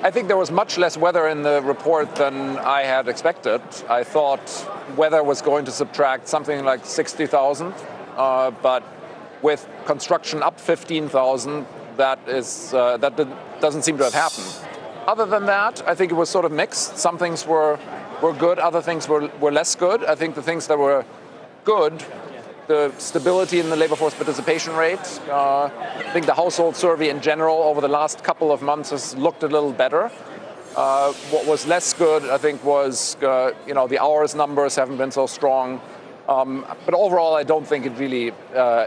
I think there was much less weather in the report than I had expected. I thought weather was going to subtract something like 60,000, but with construction up 15,000, that doesn't seem to have happened. Other than that, I think it was sort of mixed. Some things were good, other things were less good. I think the things that were good, the stability in the labor force participation rate. I think the household survey in general over the last couple of months has looked a little better. What was less good, I think, was the hours numbers haven't been so strong. But overall, I don't think it really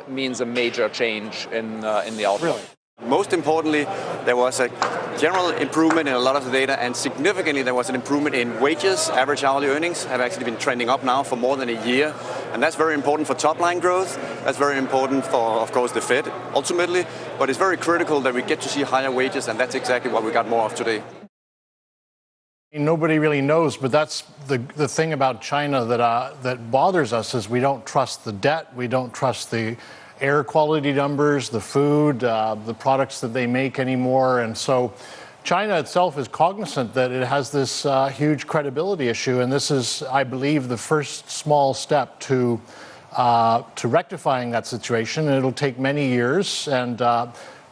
means a major change in the outlook. Really? Most importantly, there was a general improvement in a lot of the data, and significantly there was an improvement in wages. Average hourly earnings have actually been trending up now for more than a year, and that's very important for top-line growth. That's very important for, of course, the Fed ultimately, but it's very critical that we get to see higher wages, and that's exactly what we got more of today. Nobody really knows, but that's the thing about China that bothers us is we don't trust the debt, we don't trust the air quality numbers, the food, the products that they make anymore. And so China itself is cognizant that it has this huge credibility issue. And this is, I believe, the first small step to rectifying that situation. And it'll take many years. And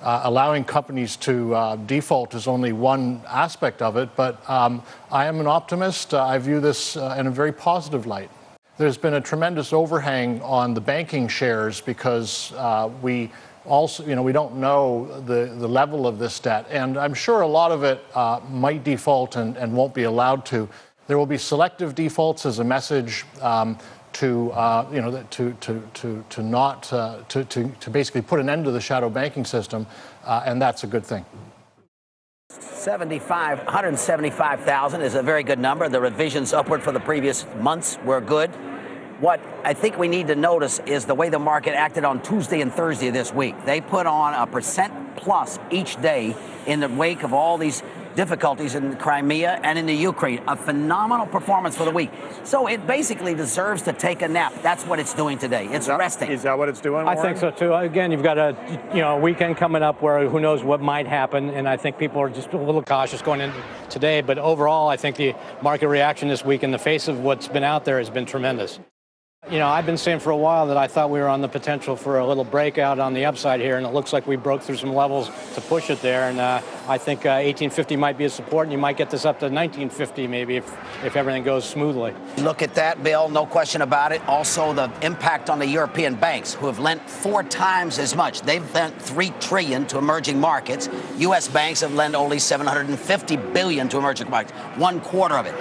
allowing companies to default is only one aspect of it. But I am an optimist. I view this in a very positive light. There's been a tremendous overhang on the banking shares because we don't know the level of this debt. And I'm sure a lot of it might default and won't be allowed to. There will be selective defaults as a message to basically put an end to the shadow banking system, and that's a good thing. 175,000 is a very good number. The revisions upward for the previous months were good. What I think we need to notice is the way the market acted on Tuesday and Thursday this week. They put on a % plus each day in the wake of all these difficulties in Crimea and in the Ukraine. A phenomenal performance for the week. So it basically deserves to take a nap. That's what it's doing today. It's resting. Is that what it's doing, Warren? I think so too. Again, you've got a weekend coming up where who knows what might happen, and I think people are just a little cautious going into today. But overall, I think the market reaction this week in the face of what's been out there has been tremendous. I've been saying for a while that I thought we were on the potential for a little breakout on the upside here, and it looks like we broke through some levels to push it there. And I think 1850 might be a support, and you might get this up to 1950 maybe if everything goes smoothly. Look at that, Bill, no question about it. Also, the impact on the European banks, who have lent 4 times as much. They've lent $3 trillion to emerging markets. U.S. banks have lent only $750 billion to emerging markets, 1/4 of it.